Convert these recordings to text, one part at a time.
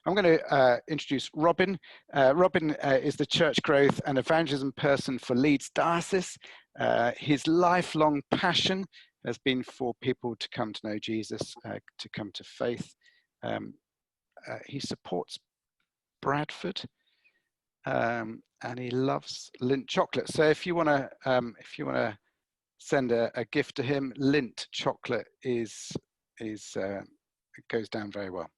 I'm going to introduce Robin. Robin is the church growth and evangelism person for Leeds Diocese. His lifelong passion has been for people to come to know Jesus, to come to faith. He supports Bradford, and he loves Lindt chocolate. So if you want to send a gift to him, Lindt chocolate it goes down very well.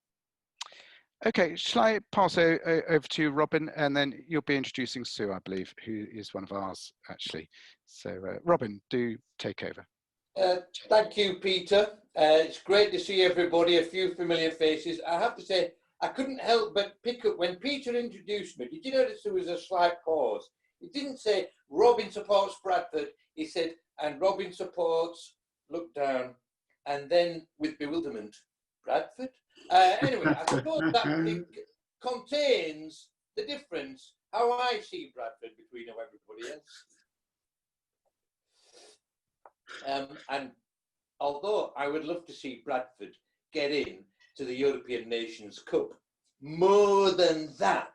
Okay, shall I pass over to Robin, and then you'll be introducing Sue, I believe, who is one of ours actually. So Robin, do take over. Thank you, Peter. It's great to see everybody, a few familiar faces. I have to say, I couldn't help but pick up when Peter introduced me. Did you notice there was a slight pause? He didn't say Robin supports Bradford. He said, and Robin supports, look down, and then with bewilderment, Bradford. Anyway, I suppose that contains the difference, how I see Bradford between everybody else. And although I would love to see Bradford get in to the European Nations Cup, more than that,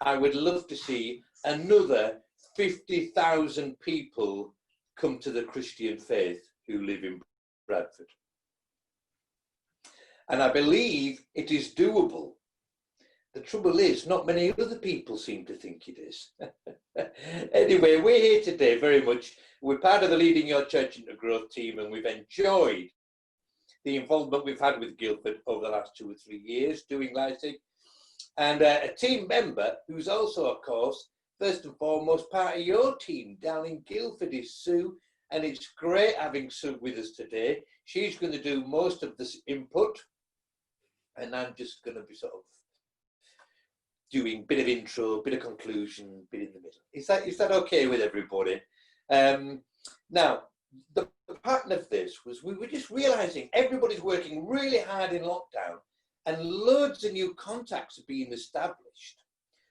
I would love to see another 50,000 people come to the Christian faith who live in Bradford. And I believe it is doable. The trouble is, not many other people seem to think it is. Anyway, we're here today very much. We're part of the Leading Your Church into Growth team, and we've enjoyed the involvement we've had with Guildford over the last 2 or 3 years doing LyCiG. And a team member who's also, of course, first and foremost, part of your team down in Guildford is Sue. And it's great having Sue with us today. She's going to do most of this input, and I'm just going to be sort of doing a bit of intro, bit of conclusion, bit in the middle. Is that okay with everybody? Now, the pattern of this was we were just realizing everybody's working really hard in lockdown, and loads of new contacts are being established.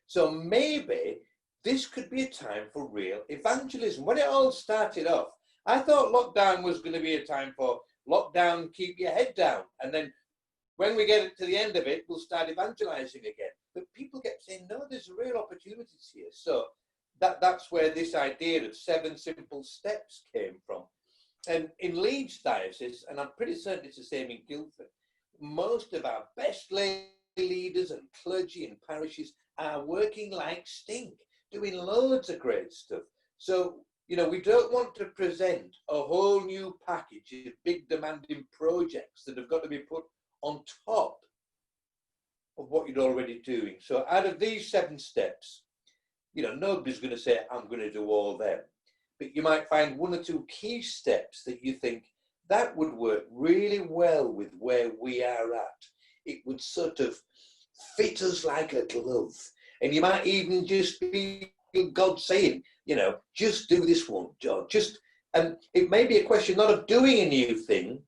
So maybe this could be a time for real evangelism. When it all started off, I thought lockdown was going to be a time for lockdown, keep your head down. And then when we get to the end of it, we'll start evangelizing again. But people kept saying, no, there's real opportunities here. So that's where this idea of 7 simple steps came from. And in Leeds Diocese, and I'm pretty certain it's the same in Guildford, most of our best lay leaders and clergy and parishes are working like stink, doing loads of great stuff. So, you know, we don't want to present a whole new package of big demanding projects that have got to be put on top of what you're already doing. So out of these 7 steps, you know, nobody's going to say, I'm going to do all them. But you might find 1 or 2 key steps that you think that would work really well with where we are at. It would sort of fit us like a glove. And you might even just be God saying, you know, just do this one, John. And it may be a question not of doing a new thing,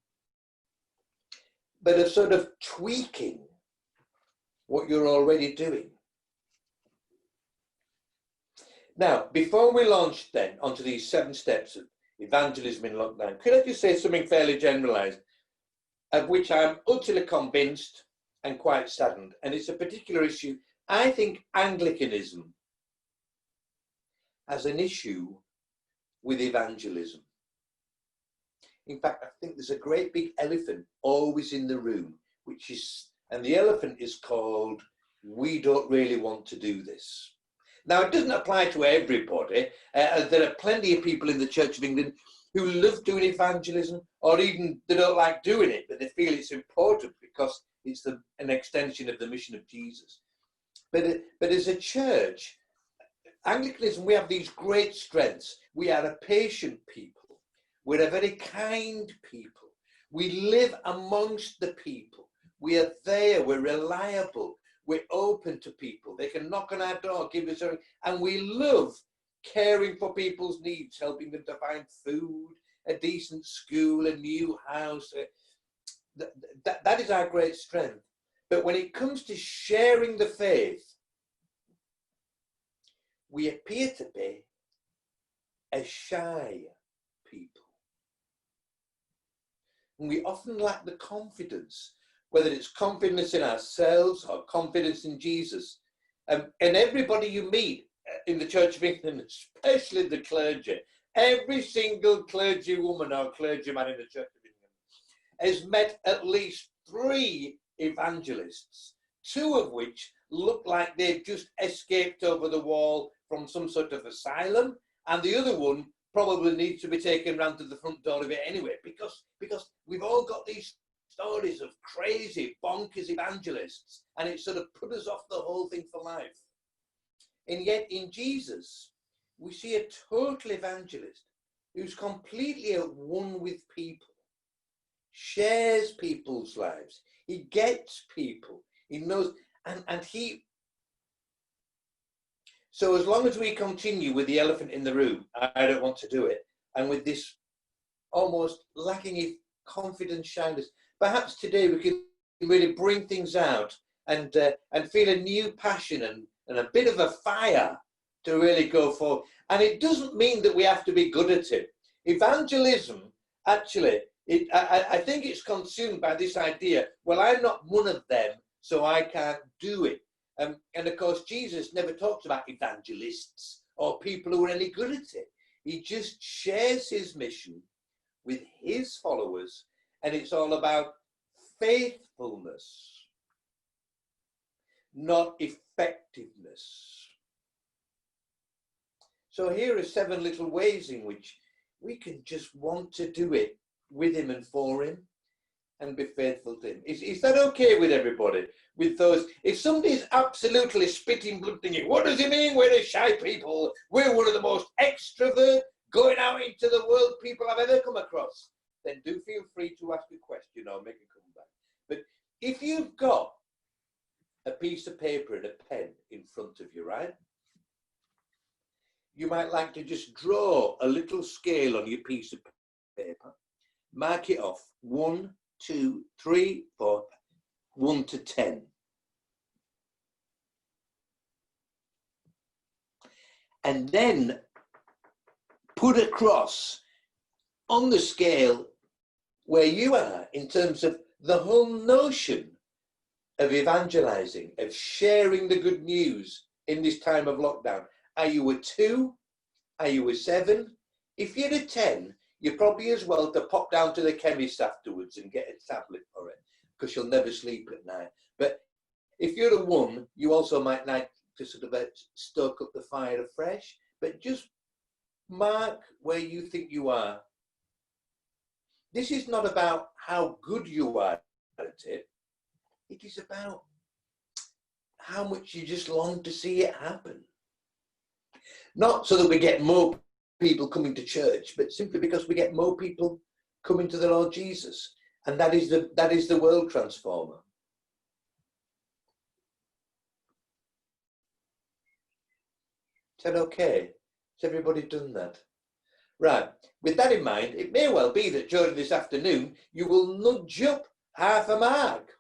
but of sort of tweaking what you're already doing. Now, before we launch then onto these 7 steps of evangelism in lockdown, could I just say something fairly generalized, of which I'm utterly convinced and quite saddened, and it's a particular issue. I think Anglicanism has an issue with evangelism. In fact, I think there's a great big elephant always in the room, and the elephant is called, we don't really want to do this. Now, it doesn't apply to everybody. There are plenty of people in the Church of England who love doing evangelism, or even they don't like doing it, but they feel it's important because it's an extension of the mission of Jesus. But as a church, Anglicanism, we have these great strengths. We are a patient people. We're a very kind people. We live amongst the people. We are there. We're reliable. We're open to people. They can knock on our door, give us something. And we love caring for people's needs, helping them to find food, a decent school, a new house. That is our great strength. But when it comes to sharing the faith, we appear to be a shy people. And we often lack the confidence whether it's confidence in ourselves or confidence in Jesus. And everybody you meet in the Church of England, especially the clergy, every single clergywoman or clergyman in the Church of England has met at least 3 evangelists, 2 of which look like they've just escaped over the wall from some sort of asylum, and the other one probably needs to be taken round to the front door of it anyway, because we've all got these stories of crazy, bonkers evangelists, and it sort of put us off the whole thing for life. And yet in Jesus, we see a total evangelist who's completely at one with people, shares people's lives, he gets people, he knows, and he... So as long as we continue with the elephant in the room, I don't want to do it, and with this almost lacking confidence, shyness, perhaps today we can really bring things out and feel a new passion and a bit of a fire to really go for. And it doesn't mean that we have to be good at it. Evangelism, actually, I think it's consumed by this idea, well, I'm not one of them, so I can't do it. And of course, Jesus never talks about evangelists or people who are any good at it. He just shares his mission with his followers, and it's all about faithfulness, not effectiveness. So here are 7 little ways in which we can just want to do it with him and for him and be faithful to him. Is that okay with everybody? With those, if somebody's absolutely spitting blood thinking, what does he mean we're the shy people? We're one of the most extrovert, going out into the world people I've ever come across, then do feel free to ask a question or make a comeback. But if you've got a piece of paper and a pen in front of you, right? You might like to just draw a little scale on your piece of paper, mark it off 1, 2, 3, 4, 1 to 10. And then put across on the scale where you are in terms of the whole notion of evangelizing, of sharing the good news in this time of lockdown. Are you a 2? Are you a 7? If you're a 10, you're probably as well to pop down to the chemist afterwards and get a tablet for it, because you'll never sleep at night. But if you're a 1, you also might like to sort of stoke up the fire afresh, but just mark where you think you are. This is not about how good you are at it. It is about how much you just long to see it happen. Not so that we get more people coming to church, but simply because we get more people coming to the Lord Jesus. And that is the world transformer. Is that okay? Has everybody done that? Right. With that in mind, it may well be that during this afternoon, you will nudge up half a mark.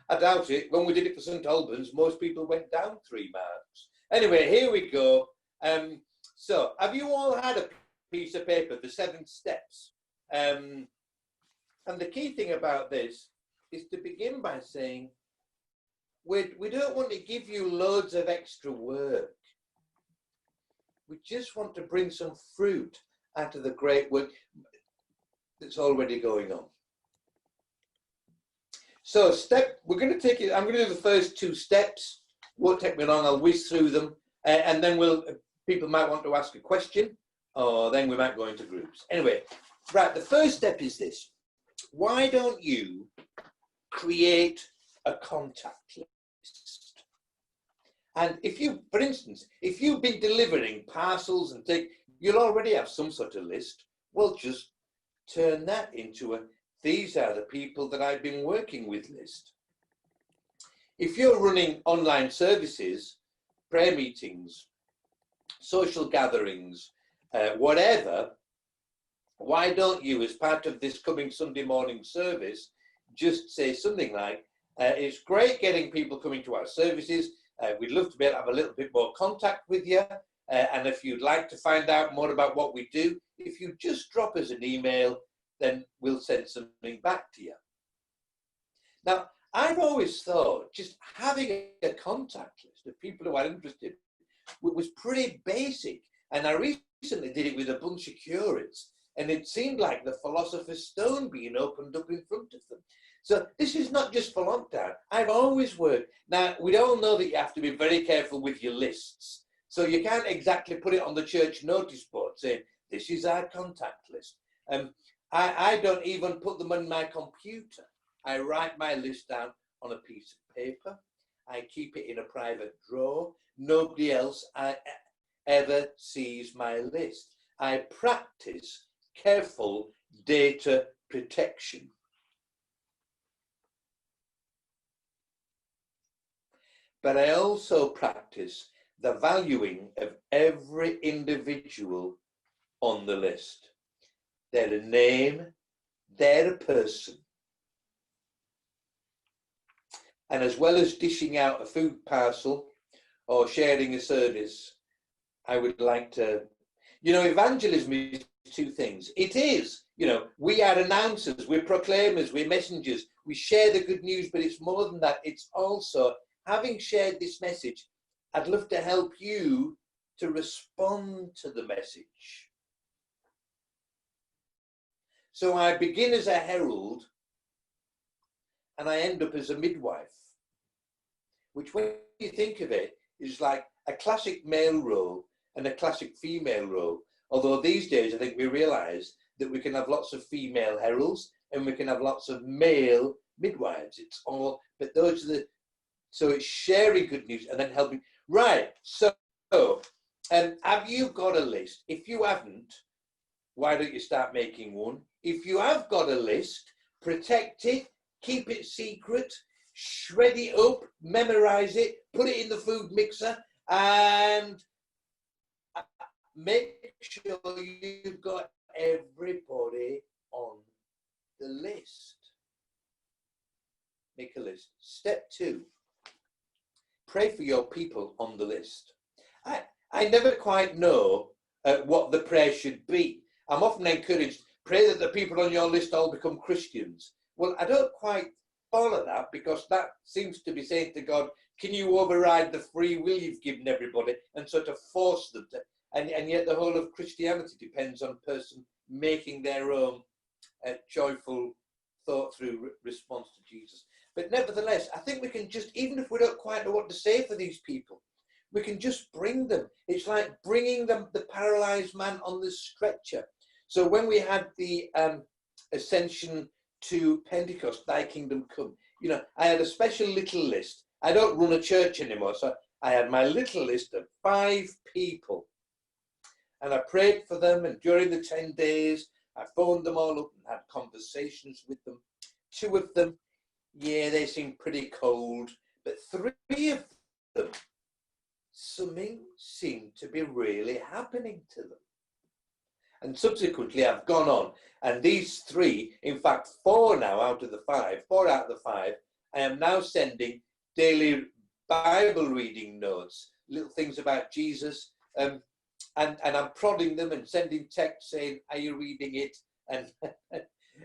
I doubt it. When we did it for St. Albans, most people went down 3 marks. Anyway, here we go. So, have you all had a piece of paper, the 7 steps? And the key thing about this is to begin by saying, we don't want to give you loads of extra work. We just want to bring some fruit out of the great work that's already going on. So we're going to take it, I'm going to do the first 2 steps. Won't take me long, I'll whiz through them. And then people might want to ask a question, or then we might go into groups. Anyway, right, the first step is this. Why don't you create a contact list? And if you, for instance, if you've been delivering parcels and you'll already have some sort of list. Well, just turn that into a, these are the people that I've been working with list. If you're running online services, prayer meetings, social gatherings, whatever, why don't you, as part of this coming Sunday morning service, just say something like, it's great getting people coming to our services. We'd love to be able to have a little bit more contact with you. And if you'd like to find out more about what we do, if you just drop us an email, then we'll send something back to you. Now, I've always thought just having a contact list of people who are interested was pretty basic. And I recently did it with a bunch of curates, and it seemed like the philosopher's stone being opened up in front of them. So this is not just for lockdown. I've always worked. Now, we all know that you have to be very careful with your lists. So you can't exactly put it on the church notice board saying, this is our contact list. I don't even put them on my computer. I write my list down on a piece of paper. I keep it in a private drawer. Nobody else ever sees my list. I practice careful data protection. But I also practice the valuing of every individual on the list. They're a name, they're a person. And as well as dishing out a food parcel or sharing a service, I would like to, evangelism is two things. It is, we are announcers, we're proclaimers, we're messengers, we share the good news, but it's more than that. It's also, having shared this message, I'd love to help you to respond to the message. So I begin as a herald and I end up as a midwife, which when you think of it is like a classic male role and a classic female role. Although these days I think we realise that we can have lots of female heralds and we can have lots of male midwives. It's all, but those are the, so it's sharing good news and then helping. Right, so have you got a list? If you haven't, why don't you start making one? If you have got a list, protect it, keep it secret, shred it up, memorize it, put it in the food mixer, and make sure you've got everybody on the list. Make a list. Step 2, pray for your people on the list. I never quite know what the prayer should be. I'm often encouraged, pray that the people on your list all become Christians. Well, I don't quite follow that, because that seems to be saying to God, can you override the free will you've given everybody and sort of force them to, and yet the whole of Christianity depends on a person making their own joyful thought through response to Jesus. But nevertheless, I think we can just, even if we don't quite know what to say for these people, we can just bring them. It's like bringing them, the paralyzed man on the stretcher. So when we had the ascension to Pentecost, thy kingdom come, I had a special little list. I don't run a church anymore, so I had my little list of 5 people. And I prayed for them, and during the 10 days, I phoned them all up and had conversations with them. 2 of them, yeah, they seemed pretty cold, but 3 of them, something seemed to be really happening to them. And subsequently, I've gone on, and these 3, in fact, 4 now out of the 5, 4 out of the 5, I am now sending daily Bible reading notes, little things about Jesus, and I'm prodding them and sending texts saying, are you reading it? And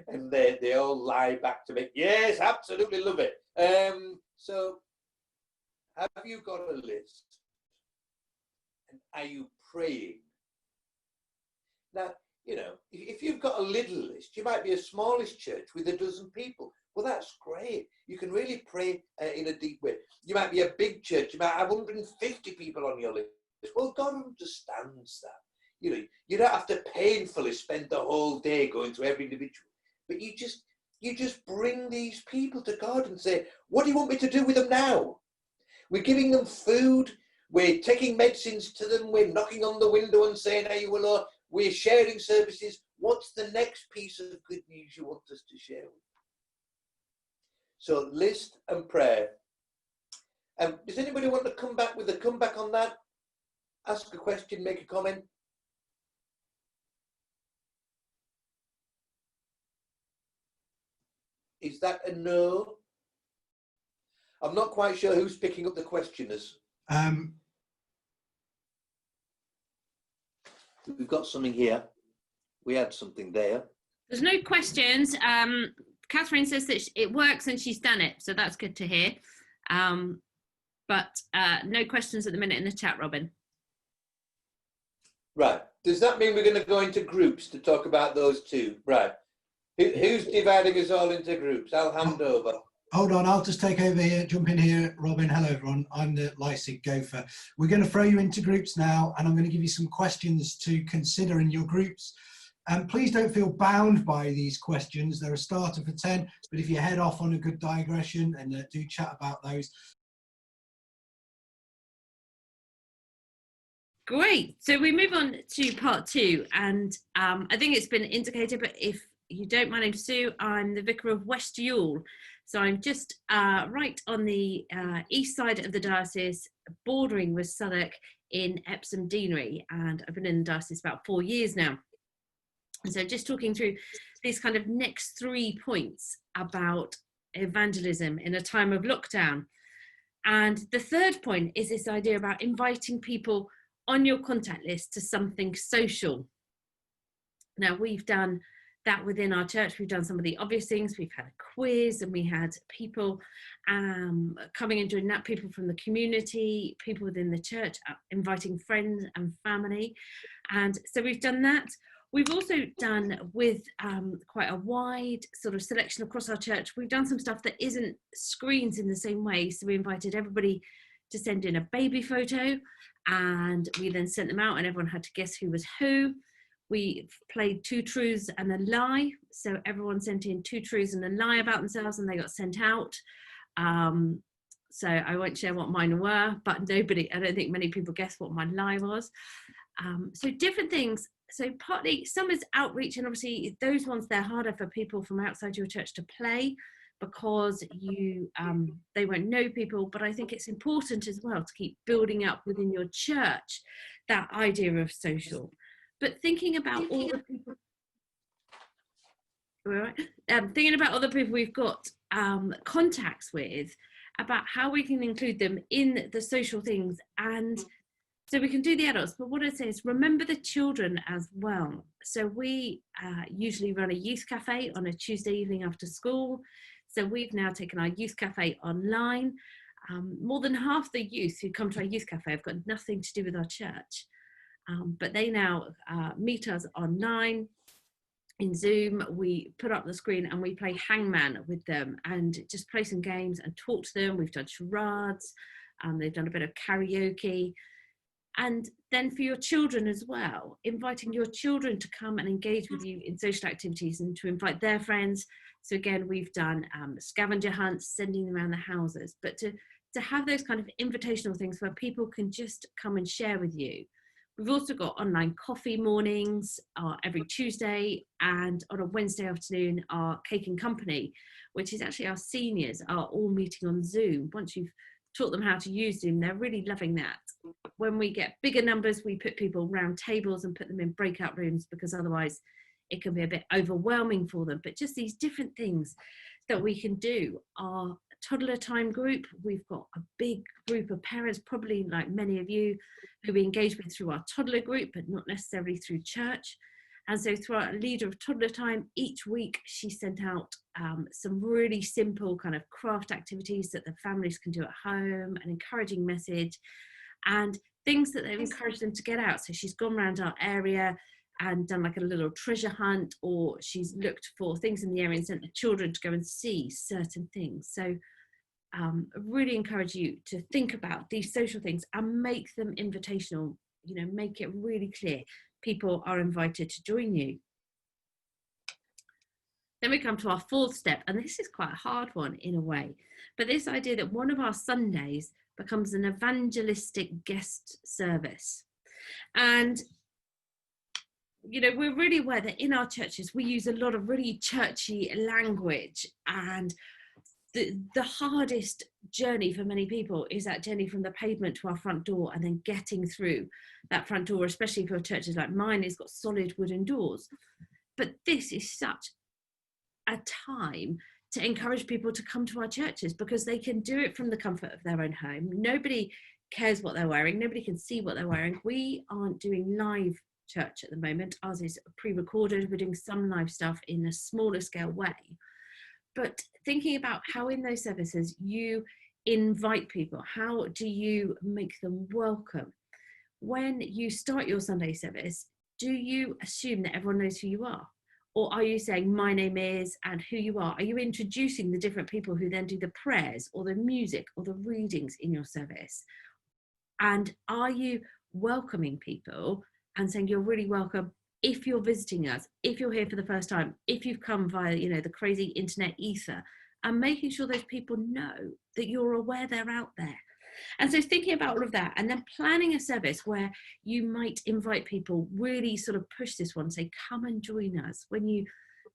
and they all lie back to me, yes, absolutely love it. So have you got a list? And are you praying? Now, if you've got a little list, you might be a smallish church with 12 people. Well, that's great. You can really pray in a deep way. You might be a big church. You might have 150 people on your list. Well, God understands that. You don't have to painfully spend the whole day going through every individual. But you just bring these people to God and say, what do you want me to do with them now? We're giving them food. We're taking medicines to them. We're knocking on the window and saying, hey, you will. We're sharing services. What's the next piece of good news you want us to share with? So list and prayer. Does anybody want to come back with a comeback on that? Ask a question, make a comment. Is that a no? I'm not quite sure who's picking up the questioners. We've got something here. We had something there. There's no questions. Catherine says that it works and she's done it, so that's good to hear. But no questions at the minute in the chat, Robin. Right. Does that mean we're going to go into groups to talk about those two? Right. Who's dividing us all into groups? I'll hand over. Hold on, I'll just take over here, jump in here. Robin, hello everyone. I'm the LyCiG gopher. We're going to throw you into groups now, and I'm going to give you some questions to consider in your groups. Please don't feel bound by these questions. They're a starter for 10, but if you head off on a good digression, and do chat about those. Great. So we move on to part 2, and I think it's been indicated, but if you don't, my name's Sue. I'm the Vicar of West Ewell. So I'm just right on the east side of the diocese, bordering with Southwark in Epsom Deanery, and I've been in the diocese about 4 years now. And so just talking through these kind of next 3 points about evangelism in a time of lockdown. And the third point is this idea about inviting people on your contact list to something social. Now, we've done that within our church. We've done some of the obvious things. We've had a quiz, and we had people coming and doing that, people from the community, people within the church, inviting friends and family. And so we've done that. We've also done with quite a wide sort of selection across our church. We've done some stuff that isn't screens in the same way. So we invited everybody to send in a baby photo, and we then sent them out, and everyone had to guess who was who. We played 2 truths and a lie. So everyone sent in 2 truths and a lie about themselves, and they got sent out. So I won't share what mine were, but I don't think many people guessed what my lie was. So different things. So partly some is outreach, and obviously those ones, they're harder for people from outside your church to play, because they won't know people. But I think it's important as well to keep building up within your church that idea of social. But thinking about all the people, thinking about other people we've got contacts with, about how we can include them in the social things. And so we can do the adults, but what I'd say is remember the children as well. So we usually run a youth cafe on a Tuesday evening after school. So we've now taken our youth cafe online. More than half the youth who come to our youth cafe have got nothing to do with our church. But they now meet us online in Zoom. We put up the screen and we play hangman with them and just play some games and talk to them. We've done charades, they've done a bit of karaoke. And then for your children as well, inviting your children to come and engage with you in social activities and to invite their friends. So again, we've done scavenger hunts, sending them around the houses, but to have those kind of invitational things where people can just come and share with you. We've also got online coffee mornings every Tuesday, and on a Wednesday afternoon, our Cake and Company, which is actually our seniors are all meeting on Zoom. Once you've taught them how to use Zoom, they're really loving that. When we get bigger numbers, we put people round tables and put them in breakout rooms, because otherwise it can be a bit overwhelming for them. But just these different things that we can do. Our toddler time group, we've got a big group of parents, probably like many of you, who we engage with through our toddler group, but not necessarily through church. And so through our leader of toddler time, each week she sent out some really simple kind of craft activities that the families can do at home, an encouraging message, and things that they've encouraged them to get out. So she's gone around our area and done like a little treasure hunt, or she's looked for things in the area and sent the children to go and see certain things. So I really encourage you to think about these social things and make them invitational, make it really clear people are invited to join you. Then we come to our 4th step, and this is quite a hard one in a way, but this idea that one of our Sundays becomes an evangelistic guest service. And we're really aware that in our churches we use a lot of really churchy language, and the hardest journey for many people is that journey from the pavement to our front door, and then getting through that front door, especially for churches like mine, has got solid wooden doors. But this is such a time to encourage people to come to our churches, because they can do it from the comfort of their own home. Nobody cares what they're wearing. Nobody can see what they're wearing. We aren't doing live church at the moment. Ours is pre-recorded. We're doing some live stuff in a smaller scale way. but thinking about how in those services you invite people, how do you make them welcome? When you start your Sunday service, do you assume that everyone knows who you are? Or are you saying, my name is, and who you are? Are you introducing the different people who then do the prayers or the music or the readings in your service? And are you welcoming people and saying you're really welcome if you're visiting us, if you're here for the first time, if you've come via, you know, the crazy internet ether, and making sure those people know that you're aware they're out there. And so thinking about all of that and then planning a service where you might invite people, really sort of push this one, say, come and join us. When you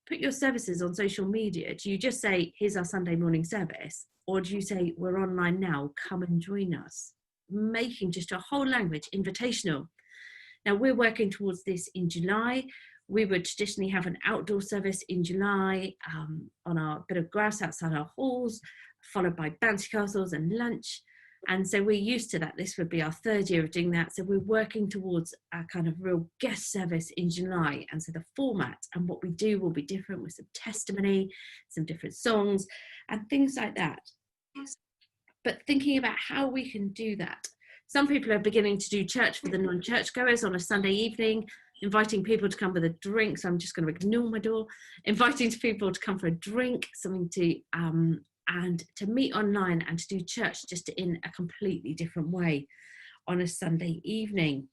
put your services on social media, do you just say, here's our Sunday morning service? Or do you say, we're online now, come and join us? Making just a whole language invitational. Now we're working towards this in July. We would traditionally have an outdoor service in July on our bit of grass outside our halls, followed by bouncy castles and lunch. And so we're used to that. This would be our third year of doing that. So we're working towards a kind of real guest service in July. And so the format and what we do will be different, with some testimony, some different songs and things like that. But thinking about how we can do that. Some people are beginning to do church for the non-church goers on a Sunday evening, inviting people to come with a drink. So I'm just going to ignore my door. Inviting people to come for a drink, something to and to meet online and to do church just in a completely different way on a Sunday evening.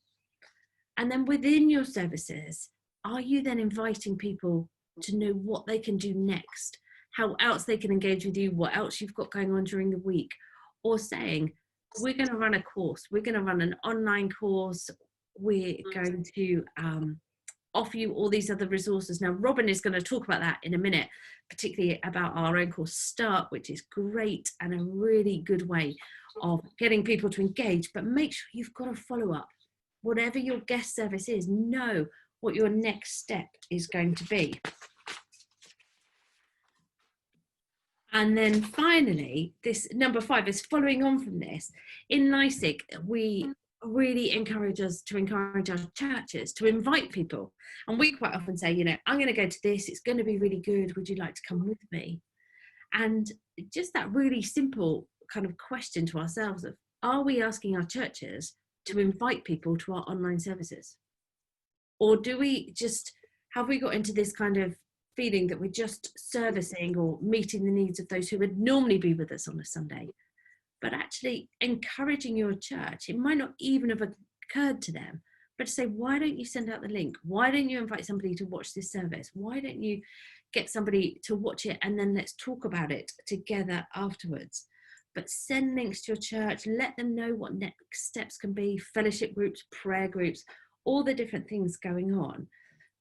And then within your services, are you then inviting people to know what they can do next, how else they can engage with you, what else you've got going on during the week, or saying, we're going to run a course, we're going to run an online course, we're going to offer you all these other resources. Now, Robin is going to talk about that in a minute, particularly about our own course Start, which is great and a really good way of getting people to engage, but make sure you've got a follow-up. Whatever your guest service is, know what your next step is going to be. And then finally, this number 5 is following on from this. In LyCiG, we really encourage our churches to invite people. And we quite often say, you know, I'm going to go to this, it's going to be really good, would you like to come with me? And just that really simple kind of question to ourselves of, are we asking our churches to invite people to our online services? Or do we just, have we got into this kind of feeling that we're just servicing or meeting the needs of those who would normally be with us on a Sunday? But actually encouraging your church, it might not even have occurred to them, but to say, why don't you send out the link? Why don't you invite somebody to watch this service? Why don't you get somebody to watch it and then let's talk about it together afterwards? But send links to your church, let them know what next steps can be, fellowship groups, prayer groups, all the different things going on.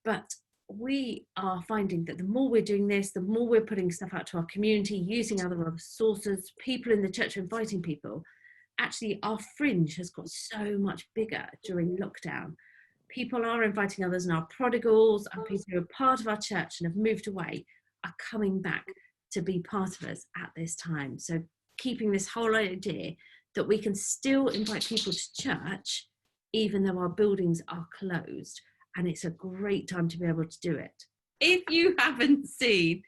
But we are finding that the more we're doing this, the more we're putting stuff out to our community, using other sources, people in the church inviting people. Actually, our fringe has got so much bigger during lockdown. People are inviting others, and our prodigals and people who are part of our church and have moved away are coming back to be part of us at this time. So keeping this whole idea that we can still invite people to church, even though our buildings are closed. And it's a great time to be able to do it. If you haven't seen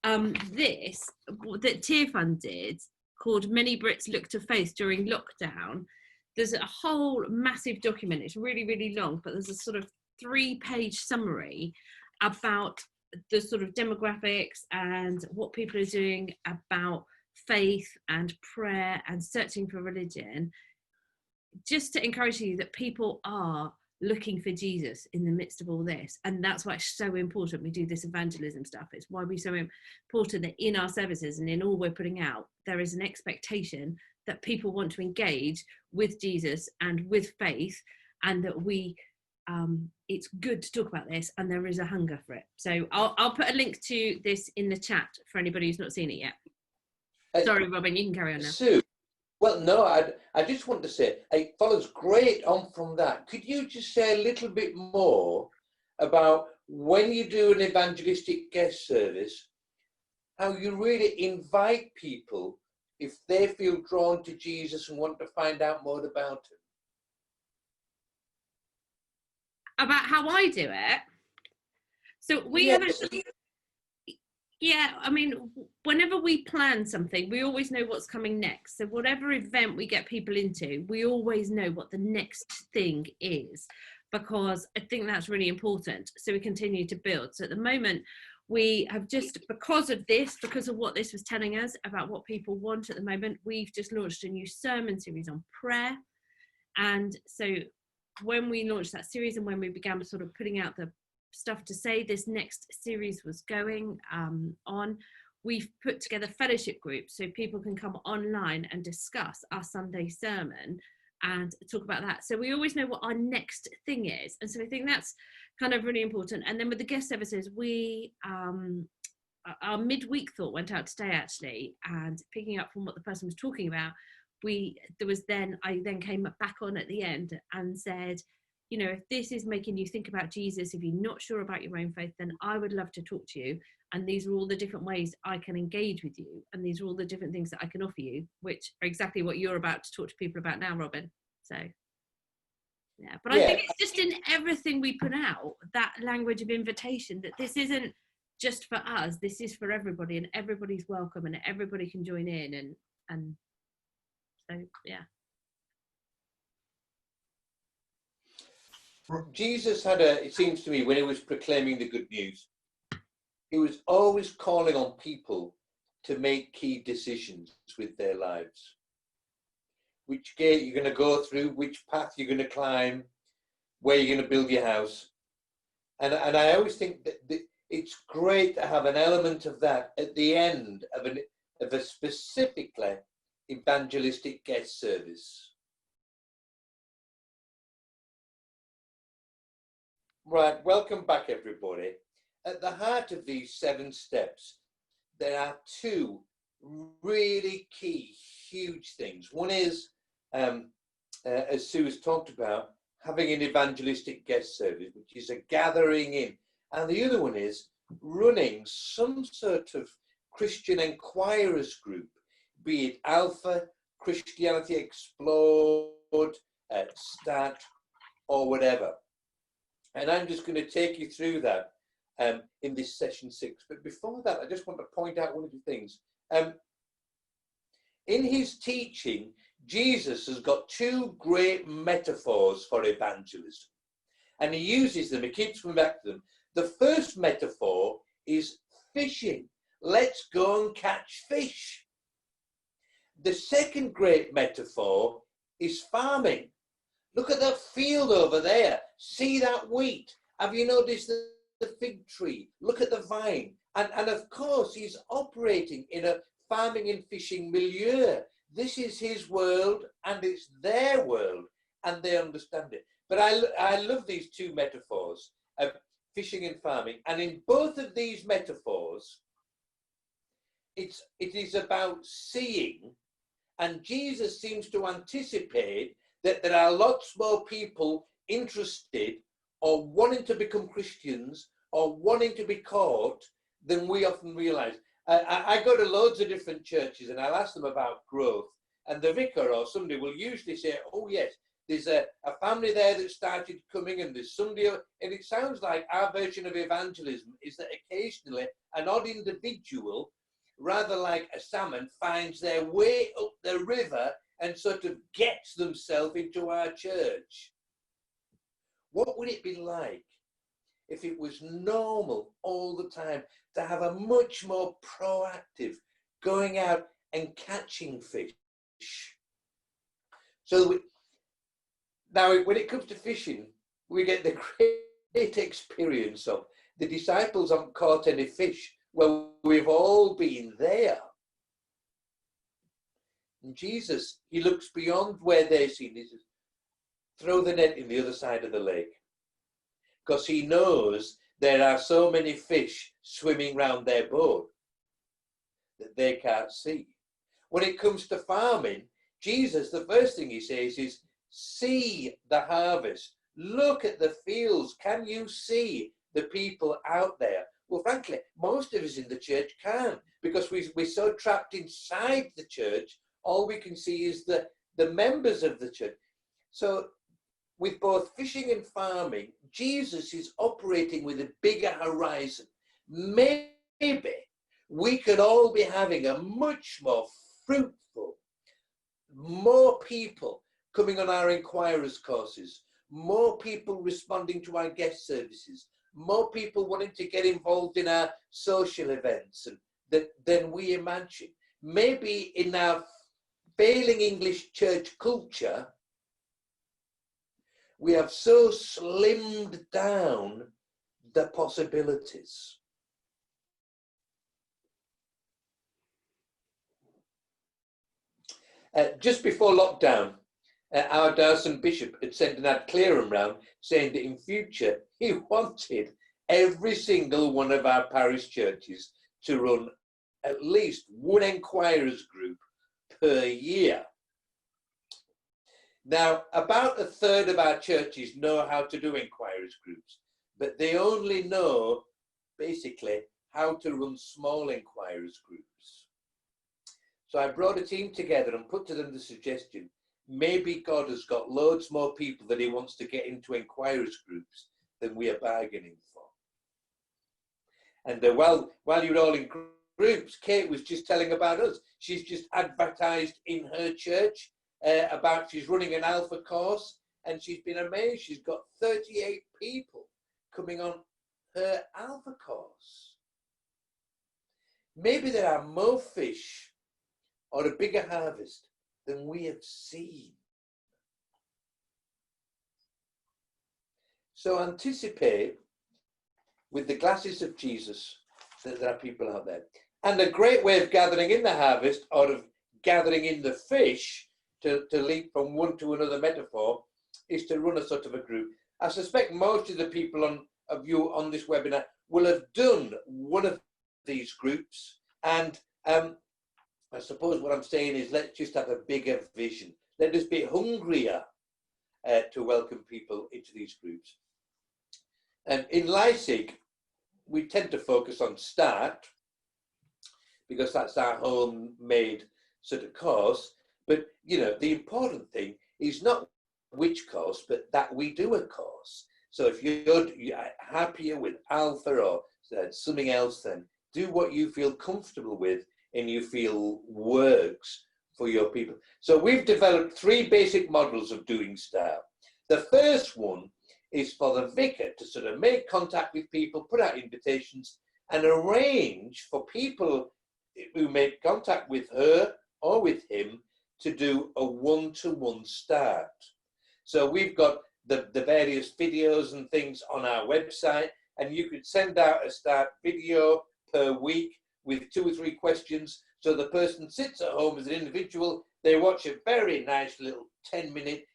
this that Tear Fund did, called Many Brits Look to Faith During Lockdown, there's a whole massive document. It's really, really long, but there's a sort of 3-page summary about the sort of demographics and what people are doing about faith and prayer and searching for religion, just to encourage you that people are looking for Jesus in the midst of all this. And that's why it's so important we do this evangelism stuff. It's why we're so important that in our services and in all we're putting out, there is an expectation that people want to engage with Jesus and with faith, and that we it's good to talk about this, and there is a hunger for it. So I'll put a link to this in the chat for anybody who's not seen it yet. Sorry, Robin, you can carry on now. Sue, well, no, I just want to say, it follows great on from that. Could you just say a little bit more about when you do an evangelistic guest service, how you really invite people if they feel drawn to Jesus and want to find out more about him? About how I do it? So we have actually, Yeah, I mean, whenever we plan something, we always know what's coming next. So whatever event we get people into, we always know what the next thing is, because I think that's really important. So we continue to build. So at the moment, we have just, because of what this was telling us about what people want at the moment, we've just launched a new sermon series on prayer. And so when we launched that series and when we began sort of putting out the stuff to say this next series was going on, we've put together fellowship groups so people can come online and discuss our Sunday sermon and talk about that. So we always know what our next thing is. And so I think that's kind of really important. And then with the guest services, we our midweek thought went out today actually, and picking up from what the person was talking about, I then came back on at the end and said, you know, if this is making you think about Jesus, if you're not sure about your own faith, then I would love to talk to you. And these are all the different ways I can engage with you. And these are all the different things that I can offer you, which are exactly what you're about to talk to people about now, Robin. So, yeah. But I think it's just in everything we put out, that language of invitation, that this isn't just for us, this is for everybody, and everybody's welcome and everybody can join in. And so, yeah. Jesus had it seems to me, when he was proclaiming the good news, he was always calling on people to make key decisions with their lives. Which gate you're going to go through, which path you're going to climb, where you're going to build your house. And I always think that it's great to have an element of that at the end of a specifically evangelistic guest service. Right, welcome back everybody. At the heart of these 7 steps, there are 2 really key, huge things. One is, as Sue has talked about, having an evangelistic guest service, which is a gathering in. And the other one is running some sort of Christian enquirers group, be it Alpha, Christianity Explored, Start, or whatever. And I'm just going to take you through that in this session 6. But before that, I just want to point out one of the things. In his teaching, Jesus has got 2 great metaphors for evangelism. And he uses them, he keeps coming back to them. The first metaphor is fishing. Let's go and catch fish. The second great metaphor is farming. Look at that field over there. See that wheat? Have you noticed the fig tree? Look at the vine. And of course, he's operating in a farming and fishing milieu. This is his world and it's their world, and they understand it. But I love these 2 metaphors of fishing and farming. And in both of these metaphors, it is about seeing. And Jesus seems to anticipate that there are lots more people interested or wanting to become Christians or wanting to be caught than we often realize. I go to loads of different churches and I'll ask them about growth, and the vicar or somebody will usually say, oh yes, there's a family there that started coming, and there's somebody, and it sounds like our version of evangelism is that occasionally an odd individual, rather like a salmon, finds their way up the river and sort of gets themselves into our church. What would it be like if it was normal all the time to have a much more proactive going out and catching fish? So now when it comes to fishing, we get the great experience of the disciples haven't caught any fish. Well, we've all been there. And Jesus, he looks beyond where they're seen. He says, throw the net in the other side of the lake. Because he knows there are so many fish swimming round their boat that they can't see. When it comes to farming, Jesus, the first thing he says is, see the harvest. Look at the fields. Can you see the people out there? Well, frankly, most of us in the church can't, because we're so trapped inside the church. All we can see is the members of the church. So with both fishing and farming, Jesus is operating with a bigger horizon. Maybe we could all be having a much more fruitful, more people coming on our inquirers courses, more people responding to our guest services, more people wanting to get involved in our social events than we imagine. Maybe in our failing English church culture, we have so slimmed down the possibilities. Just before lockdown, our diocesan bishop had sent an ad clearum round saying that in future he wanted every single one of our parish churches to run at least one enquirers group per year. Now, about a third of our churches know how to do enquirers groups, but they only know basically how to run small enquirers groups. So I brought a team together and put to them the suggestion, maybe God has got loads more people that he wants to get into enquirers groups than we are bargaining for. And while you're all in groups, Kate was just telling about us. She's just advertised in her church about she's running an alpha course, and she's been amazed. She's got 38 people coming on her alpha course. Maybe there are more fish or a bigger harvest than we have seen. So anticipate with the glasses of Jesus that there are people out there. And a great way of gathering in the harvest, or of gathering in the fish, to leap from one to another metaphor, is to run a sort of a group. I suspect most of the people of you on this webinar will have done one of these groups. And I suppose what I'm saying is, let's just have a bigger vision. Let us be hungrier to welcome people into these groups. And in LyCiG, we tend to focus on START, because that's our homemade sort of course. But, you know, the important thing is not which course, but that we do a course. So if you're happier with Alpha or something else, then do what you feel comfortable with and you feel works for your people. So we've developed 3 basic models of doing START. The first one is for the vicar to sort of make contact with people, put out invitations, and arrange for people who make contact with her or with him to do a one-to-one START. So we've got the various videos and things on our website, and you could send out a START video per week with 2 or 3 questions. So the person sits at home as an individual, they watch a very nice little 10-minute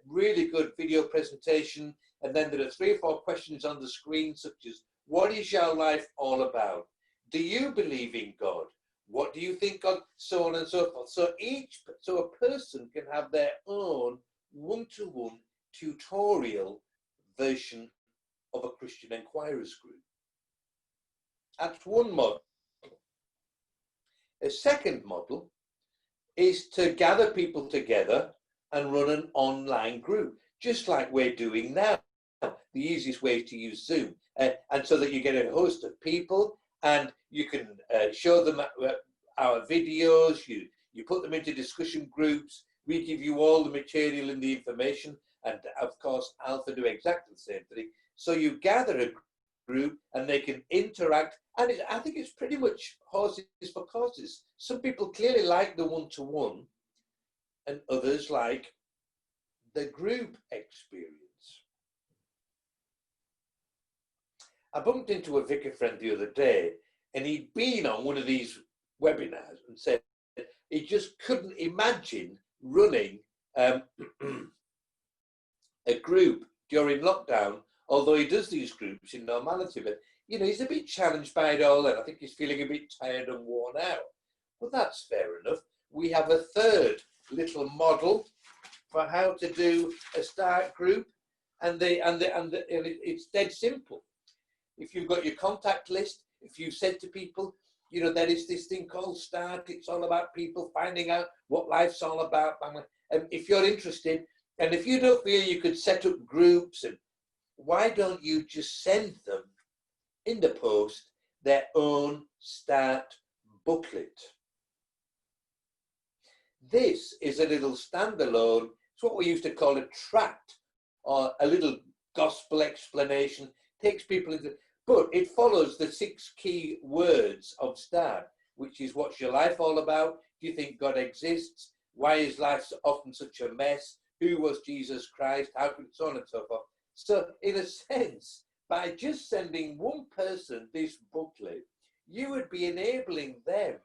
really good video presentation, and then there are 3 or 4 questions on the screen, such as, what is your life all about? Do you believe in God? What do you think God? So on and so forth. So a person can have their own one-to-one tutorial version of a Christian enquirers group. That's one model. A second model is to gather people together and run an online group, just like we're doing now. The easiest way is to use Zoom, and so that you get a host of people, and you can show them our videos, you put them into discussion groups, we give you all the material and the information, and of course Alpha do exactly the same thing. So you gather a group and they can interact, and I think it's pretty much horses for courses. Some people clearly like the one-to-one, and others like the group experience. I bumped into a vicar friend the other day, and he'd been on one of these webinars and said he just couldn't imagine running a group during lockdown, although he does these groups in normality. But, you know, he's a bit challenged by it all, and I think he's feeling a bit tired and worn out. Well, that's fair enough. We have a third little model for how to do a START group, and it's dead simple. If you've got your contact list, if you said to people, you know, there is this thing called START, it's all about people finding out what life's all about. And if you're interested, and if you don't feel you could set up groups, and why don't you just send them in the post their own Start booklet. This is a little standalone, it's what we used to call a tract, or a little gospel explanation, takes people into, but it follows the 6 key words of START, which is, what's your life all about? Do you think God exists? Why is life often such a mess? Who was Jesus Christ? How could, so on and so forth. So in a sense, by just sending one person this booklet, you would be enabling them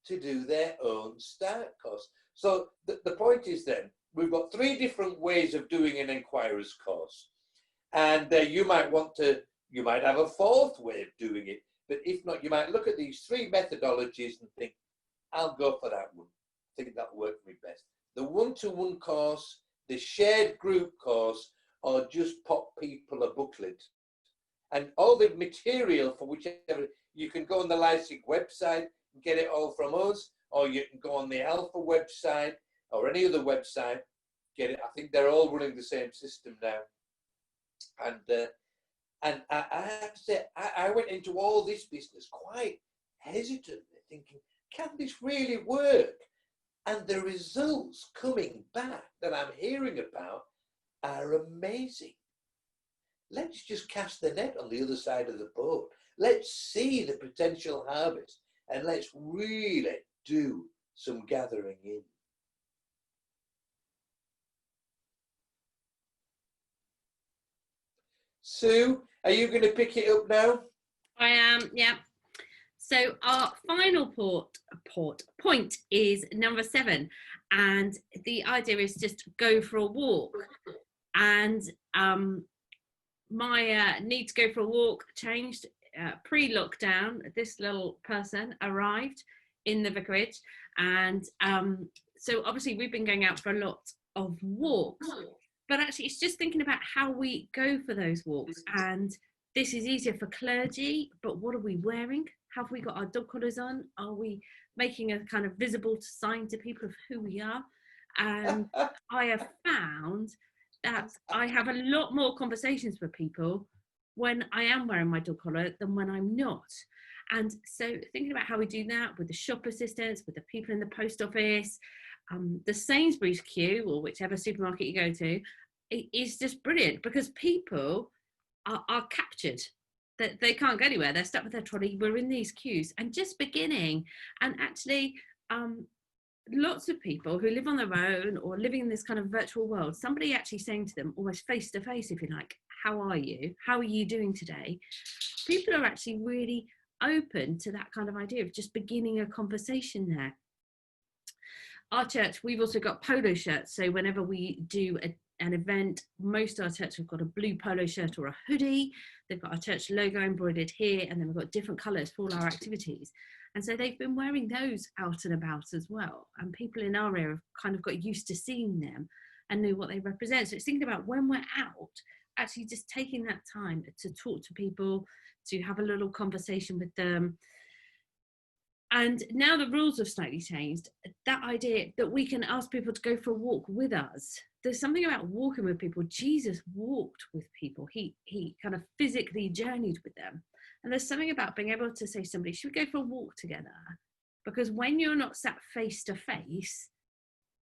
to do their own START course. So the point is then, we've got 3 different ways of doing an inquirer's course. And you might want to, you might have a 4th way of doing it. But if not, you might look at these 3 methodologies and think, I'll go for that one. I think that'll work for me best. The one-to-one course, the shared group course, or just pop people a booklet. And all the material for whichever, you can go on the LyCiG website and get it all from us, or you can go on the Alpha website or any other website, get it. I think they're all running the same system now. And I have to say, I went into all this business quite hesitantly, thinking, can this really work? And the results coming back that I'm hearing about are amazing. Let's just cast the net on the other side of the boat. Let's see the potential harvest, and let's really do some gathering in. Sue, are you going to pick it up now? I am, yeah. So our final point is number 7, and the idea is just go for a walk. And my need to go for a walk changed pre-lockdown. This little person arrived in the vicarage, and so obviously we've been going out for a lot of walks, but actually it's just thinking about how we go for those walks. And this is easier for clergy, but what are we wearing? Have we got our dog collars on? Are we making a kind of visible sign to people of who we are? And I have found that I have a lot more conversations with people when I am wearing my dog collar than when I'm not. And so thinking about how we do that with the shop assistants, with the people in the post office, the Sainsbury's queue, or whichever supermarket you go to, it is just brilliant, because people are captured. They can't go anywhere. They're stuck with their trolley. We're in these queues and just beginning. And actually, lots of people who live on their own or living in this kind of virtual world, somebody actually saying to them, almost face to face, if you like, how are you? How are you doing today? People are actually really open to that kind of idea of just beginning a conversation there. Our church, we've also got polo shirts. So whenever we do an event, most of our church have got a blue polo shirt or a hoodie. They've got our church logo embroidered here, and then we've got different colours for all our activities. And so they've been wearing those out and about as well. And people in our area have kind of got used to seeing them and knew what they represent. So it's thinking about when we're out, actually just taking that time to talk to people, to have a little conversation with them. And now the rules have slightly changed. That idea that we can ask people to go for a walk with us. There's something about walking with people. Jesus walked with people. He kind of physically journeyed with them. And there's something about being able to say to somebody, should we go for a walk together? Because when you're not sat face to face,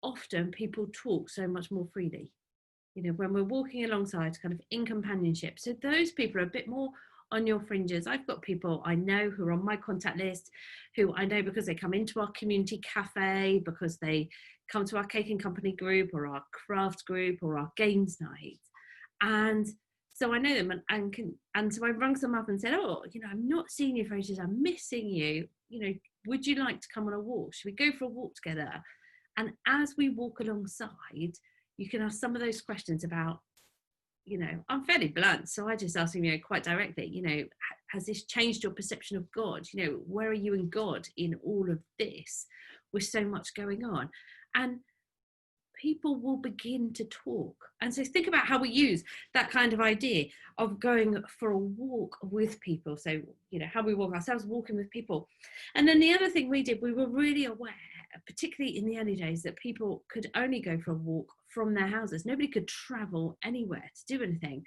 often people talk so much more freely. You know, when we're walking alongside, kind of in companionship. So those people are a bit more on your fringes. I've got people I know who are on my contact list, who I know because they come into our community cafe, because they come to our cake and company group or our craft group or our games night. And so I know them, and so I rung them up and said, oh, you know, I'm not seeing you for ages, I'm missing you. You know, would you like to come on a walk? Should we go for a walk together? And as we walk alongside, you can ask some of those questions about, you know, I'm fairly blunt, so I just ask them, you know, quite directly, you know, has this changed your perception of God? You know, where are you in God in all of this with so much going on? And people will begin to talk. And so think about how we use that kind of idea of going for a walk with people. So, you know, how we walk ourselves, walking with people. And then the other thing we did, we were really aware, particularly in the early days, that people could only go for a walk from their houses. Nobody could travel anywhere to do anything.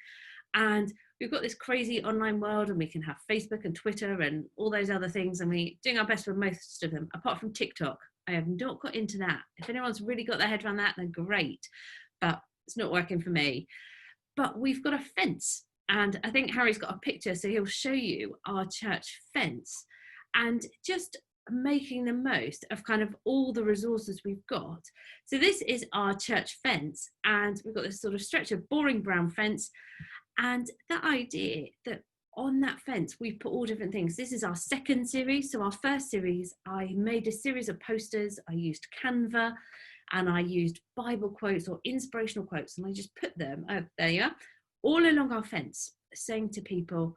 And we've got this crazy online world, and we can have Facebook and Twitter and all those other things, and we're doing our best with most of them, apart from TikTok. I have not got into that. If anyone's really got their head around that, then great, but it's not working for me. But we've got a fence, and I think Harry's got a picture, so he'll show you our church fence, and just making the most of kind of all the resources we've got. So this is our church fence, and we've got this sort of stretch of boring brown fence, and the idea that on that fence we've put all different things. This is our second series. So our first series, I made a series of posters. I used Canva, and I used Bible quotes or inspirational quotes, and I just put them, oh, there you are, all along our fence, saying to people,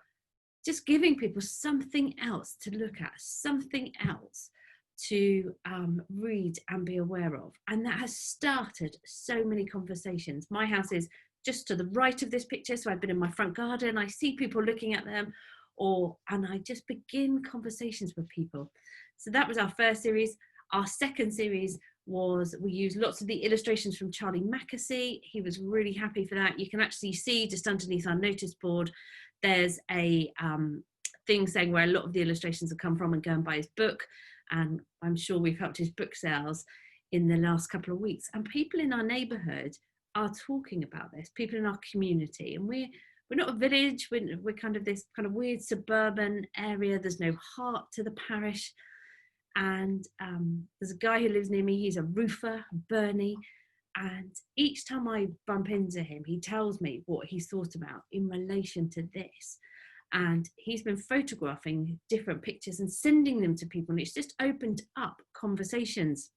just giving people something else to look at, something else to read and be aware of. And that has started so many conversations. My house is just to the right of this picture, so I've been in my front garden, I see people looking at them, and I just begin conversations with people. So that was our first series. Our second series was, we used lots of the illustrations from Charlie Mackesy. He was really happy for that. You can actually see just underneath our notice board, there's a thing saying where a lot of the illustrations have come from, and go and buy his book. And I'm sure we've helped his book sales in the last couple of weeks. And people in our neighbourhood are talking about this, people in our community. And we're not a village, we're kind of this kind of weird suburban area. There's no heart to the parish. And there's a guy who lives near me, he's a roofer, Bernie. And each time I bump into him, he tells me what he's thought about in relation to this. And he's been photographing different pictures and sending them to people. And it's just opened up conversations.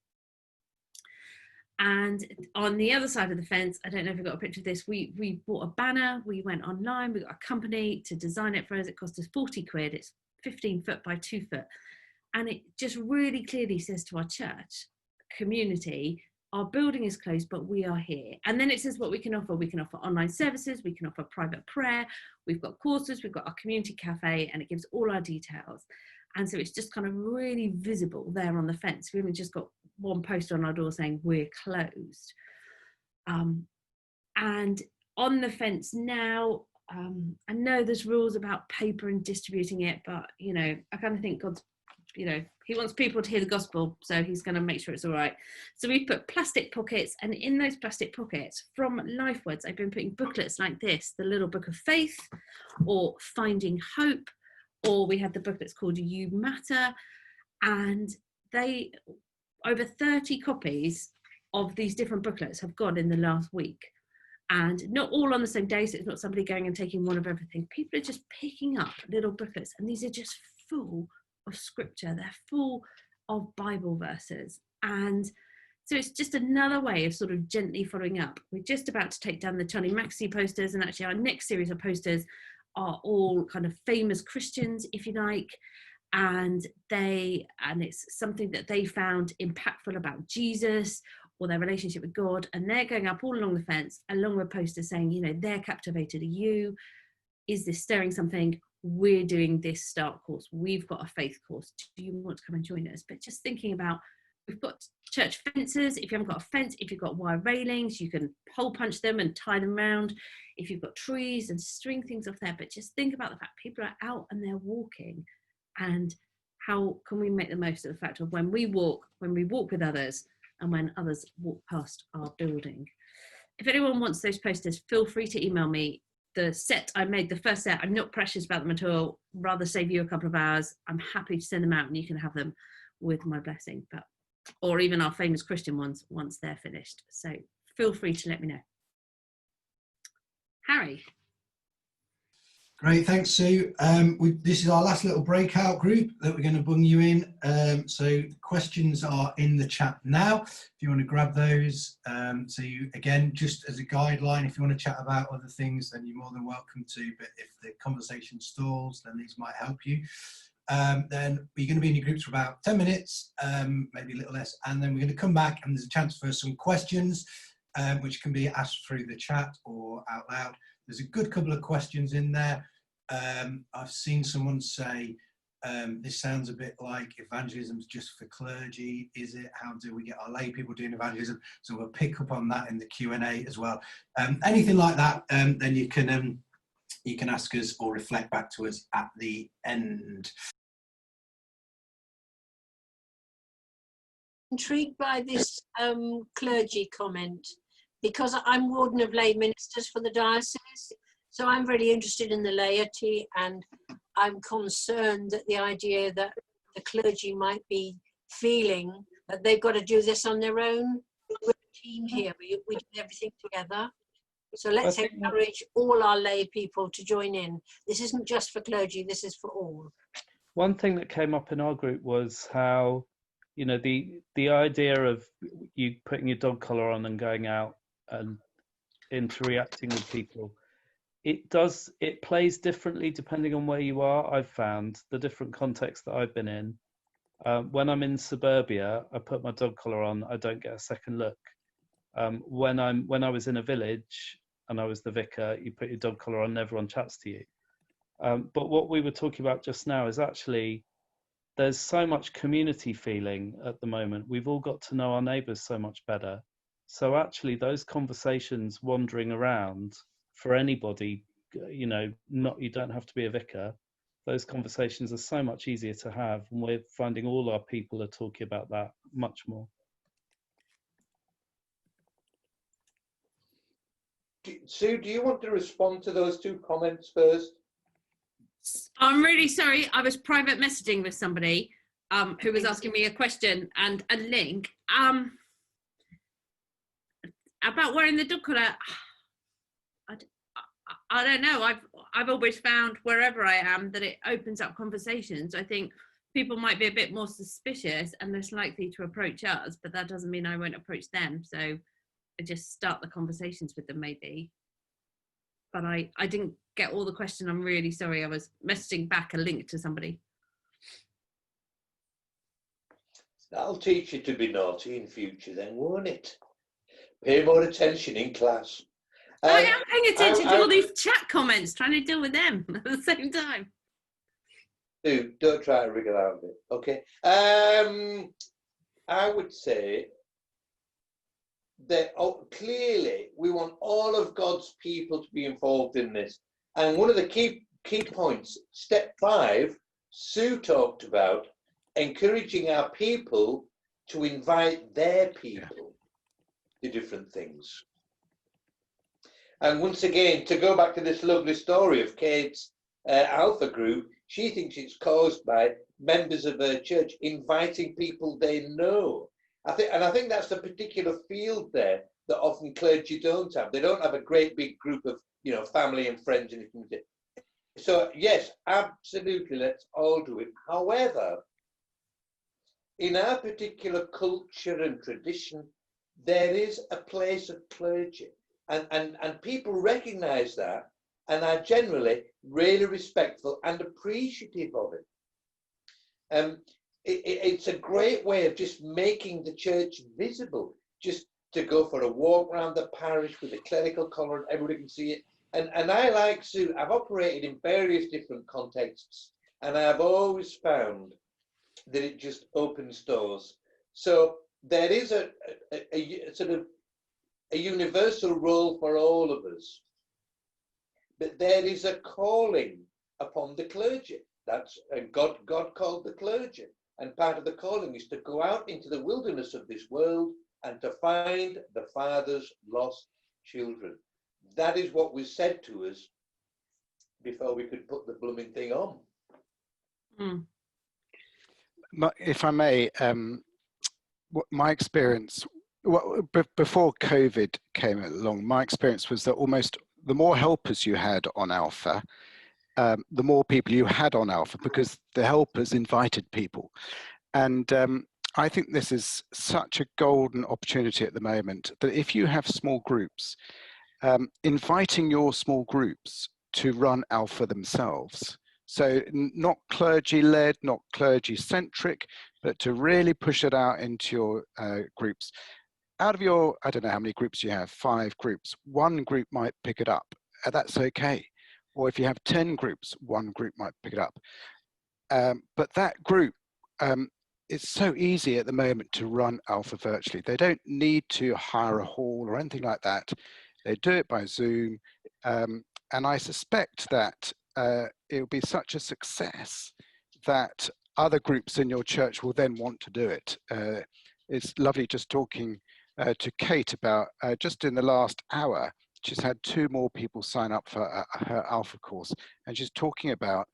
And on the other side of the fence, I don't know if you've got a picture of this, we bought a banner, we went online, we got a company to design it for us. It cost us 40 quid. It's 15 foot by 2 foot. And it just really clearly says to our church community, our building is closed, but we are here. And then it says what we can offer. We can offer online services, we can offer private prayer, we've got courses, we've got our community cafe, and it gives all our details. And so it's just kind of really visible there on the fence. We haven't just got one poster on our door saying we're closed. And on the fence now, I know there's rules about paper and distributing it, but, you know, I kind of think God's, you know, he wants people to hear the gospel, so he's going to make sure it's all right. So we've put plastic pockets, and in those plastic pockets from LifeWords, I've been putting booklets like this, the Little Book of Faith, or Finding Hope, or we have the book that's called You Matter, and they, over 30 copies of these different booklets have gone in the last week. And not all on the same day, so it's not somebody going and taking one of everything. People are just picking up little booklets, and these are just full of scripture. They're full of Bible verses. And so it's just another way of sort of gently following up. We're just about to take down the Charlie Mackesy posters, and actually our next series of posters are all kind of famous Christians, if you like, and it's something that they found impactful about Jesus or their relationship with God, and they're going up all along the fence, along with posters saying, you know, they're captivated. Are you? Is this stirring something? We're doing this start course. We've got a faith course. Do you want to come and join us? But just thinking about, we've got church fences. If you haven't got a fence, if you've got wire railings, you can hole punch them and tie them around. If you've got trees, and string things off there. But just think about the fact people are out and they're walking, and how can we make the most of the fact of when we walk with others, and when others walk past our building. If anyone wants those posters, feel free to email me. The set I made, the first set, I'm not precious about them at all, rather save you a couple of hours. I'm happy to send them out and you can have them with my blessing, or even our famous Christian ones once they're finished. So feel free to let me know. Harry. Great, thanks, Sue. This is our last little breakout group that we're going to bung you in. So questions are in the chat now, if you want to grab those. So again, just as a guideline, if you want to chat about other things, then you're more than welcome to. But if the conversation stalls, then these might help you. Then you're going to be in your groups for about 10 minutes, maybe a little less. And then we're going to come back, and there's a chance for some questions, which can be asked through the chat or out loud. There's a good couple of questions in there. I've seen someone say, this sounds a bit like evangelism's just for clergy. Is it? How do we get our lay people doing evangelism? So we'll pick up on that in the Q&A as well. Anything like that, then you can you can ask us or reflect back to us at the end. Intrigued by this clergy comment, because I'm warden of lay ministers for the diocese, so I'm really interested in the laity, and I'm concerned that the idea that the clergy might be feeling that they've got to do this on their own. We're a team here, we do everything together. So let's encourage all our lay people to join in. This isn't just for clergy, this is for all. One thing that came up in our group was how, you know, the idea of you putting your dog collar on and going out and interacting with people, it plays differently depending on where you are. I've found the different contexts that I've been in. When I'm in suburbia, I put my dog collar on, I don't get a second look. When I was in a village and I was the vicar, you put your dog collar on, everyone chats to you. But what we were talking about just now is actually there's so much community feeling at the moment. We've all got to know our neighbours so much better. So actually those conversations wandering around for anybody, you know, you don't have to be a vicar. Those conversations are so much easier to have, and we're finding all our people are talking about that much more. Sue, do you want to respond to those two comments first? I'm really sorry. I was private messaging with somebody who was asking me a question and a link about wearing the dog collar. I don't know. I've always found wherever I am that it opens up conversations. I think people might be a bit more suspicious and less likely to approach us, but that doesn't mean I won't approach them. So I just start the conversations with them maybe. But I didn't get all the question. I'm really sorry. I was messaging back a link to somebody. That'll teach you to be naughty in future then, won't it? Pay more attention in class. I am paying attention to all these chat comments, trying to deal with them at the same time. Dude, don't try to wriggle out of it, okay? I would say that clearly we want all of God's people to be involved in this. And one of the key points, step 5, Sue talked about encouraging our people to invite their people to different things. And once again, to go back to this lovely story of Kate's Alpha group, she thinks it's caused by members of her church inviting people they know. I think that's the particular field there that often clergy don't have. They don't have a great big group of, you know, family and friends and everything. So yes, absolutely, let's all do it. However, in our particular culture and tradition, there is a place of clergy. And people recognize that and are generally really respectful and appreciative of it. It's a great way of just making the church visible, just to go for a walk around the parish with a clerical collar and everybody can see it. And I, like Sue, I've operated in various different contexts and I've always found that it just opens doors. So there is a sort of a universal role for all of us, but there is a calling upon the clergy. That's God called the clergy, and part of the calling is to go out into the wilderness of this world and to find the Father's lost children. That is what was said to us before we could put the blooming thing on. If I may, my experience, before COVID came along, my experience was that almost the more helpers you had on Alpha, the more people you had on Alpha, because the helpers invited people. And I think this is such a golden opportunity at the moment that if you have small groups, inviting your small groups to run Alpha themselves. So not clergy-led, not clergy-centric, but to really push it out into your groups. Out of your, I don't know how many groups you have, 5 groups, 1 group might pick it up, and that's okay. Or if you have 10 groups, 1 group might pick it up. But that group, it's so easy at the moment to run Alpha virtually. They don't need to hire a hall or anything like that. They do it by Zoom. I suspect that it will be such a success that other groups in your church will then want to do it. It's lovely just talking to Kate about just in the last hour, she's had 2 more people sign up for her Alpha course, and she's talking about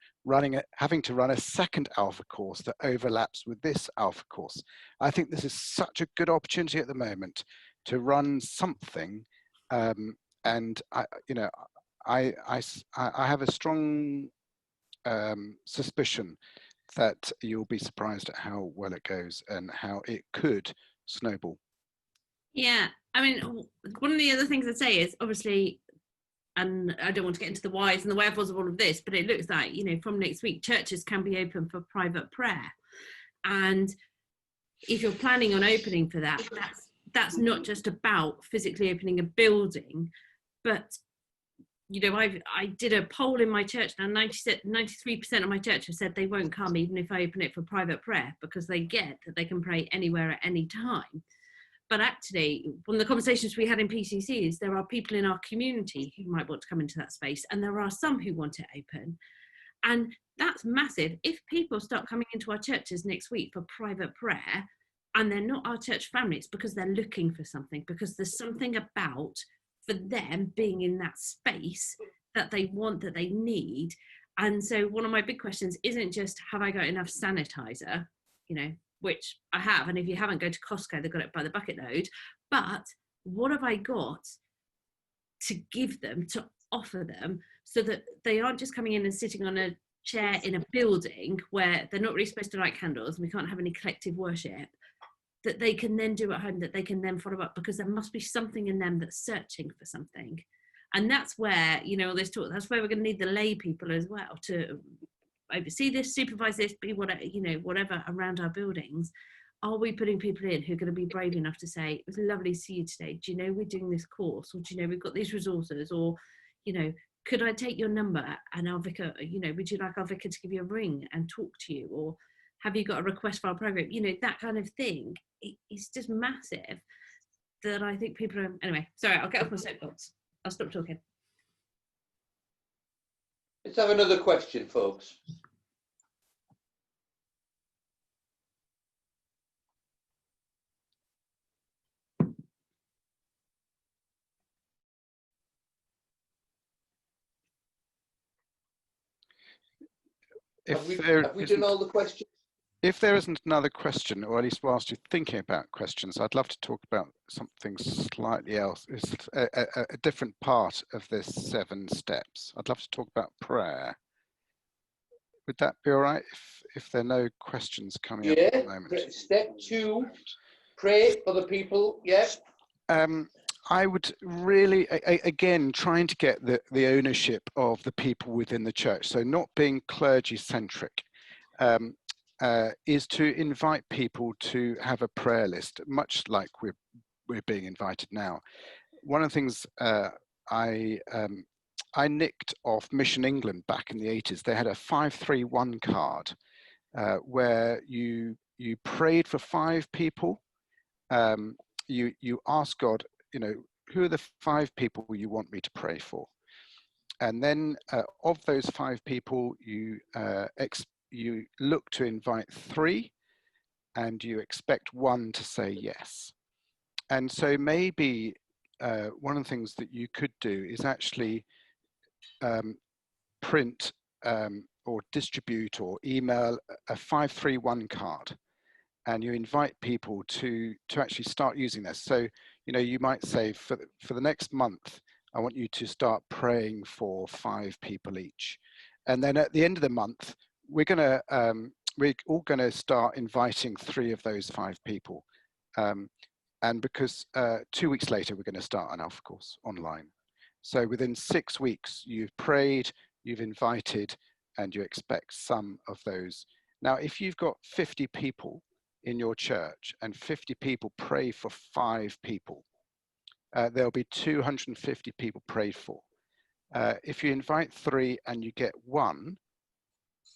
having to run a second Alpha course that overlaps with this Alpha course. I think this is such a good opportunity at the moment to run something, and I have a strong suspicion that you'll be surprised at how well it goes and how it could snowball. Yeah, I mean, one of the other things I'd say is obviously, and I don't want to get into the whys and the wherefores of all of this, but it looks like, you know, from next week, churches can be open for private prayer. And if you're planning on opening for that, that's not just about physically opening a building, but you know, I did a poll in my church now. 93% of my church have said they won't come even if I open it for private prayer, because they get that they can pray anywhere at any time. But actually, one of the conversations we had in PCC is there are people in our community who might want to come into that space, and there are some who want it open. And that's massive. If people start coming into our churches next week for private prayer, and they're not our church family, it's because they're looking for something, because there's something about for them being in that space that they want, that they need. And so one of my big questions isn't just, have I got enough sanitizer, you know, which I have, and if you haven't, go to Costco, they've got it by the bucket load, but what have I got to give them, to offer them, so that they aren't just coming in and sitting on a chair in a building where they're not really supposed to light candles and we can't have any collective worship, that they can then do at home, that they can then follow up, because there must be something in them that's searching for something. And that's where, you know, this talk, that's where we're going to need the lay people as well to oversee this, supervise this, be whatever, you know, whatever around our buildings. Are we putting people in who are going to be brave enough to say, it was lovely to see you today, do you know we're doing this course, or do you know we've got these resources, or, you know, could I take your number and our vicar, you know, would you like our vicar to give you a ring and talk to you, or have you got a request for our program, you know, that kind of thing. It's just massive that I think people are, anyway, sorry, I'll get off my soapbox. I'll stop talking. Let's have another question, folks. Have we done all the questions? If there isn't another question, or at least whilst you're thinking about questions, I'd love to talk about something slightly else. It's a different part of this 7 steps. I'd love to talk about prayer. Would that be all right if there are no questions coming up at the moment? Step 2, pray for the people. Yes. I would really, again, trying to get the ownership of the people within the church. So not being clergy-centric. Is to invite people to have a prayer list, much like we're being invited now. One of the things I nicked off Mission England back in the 80s, they had a 531 card where you prayed for 5 people. You asked God, you know, who are the 5 people you want me to pray for? And then of those 5 people, you look to invite 3, and you expect 1 to say yes. And so maybe one of the things that you could do is actually print or distribute or email a 531 card, and you invite people to actually start using this. So, you know, you might say for the next month, I want you to start praying for 5 people each. And then at the end of the month, we're all going to start inviting 3 of those 5 people. And because 2 weeks later, we're going to start an Alpha course online. So within 6 weeks, you've prayed, you've invited, and you expect some of those. Now, if you've got 50 people in your church and 50 people pray for 5 people, there'll be 250 people prayed for. If you invite 3 and you get 1,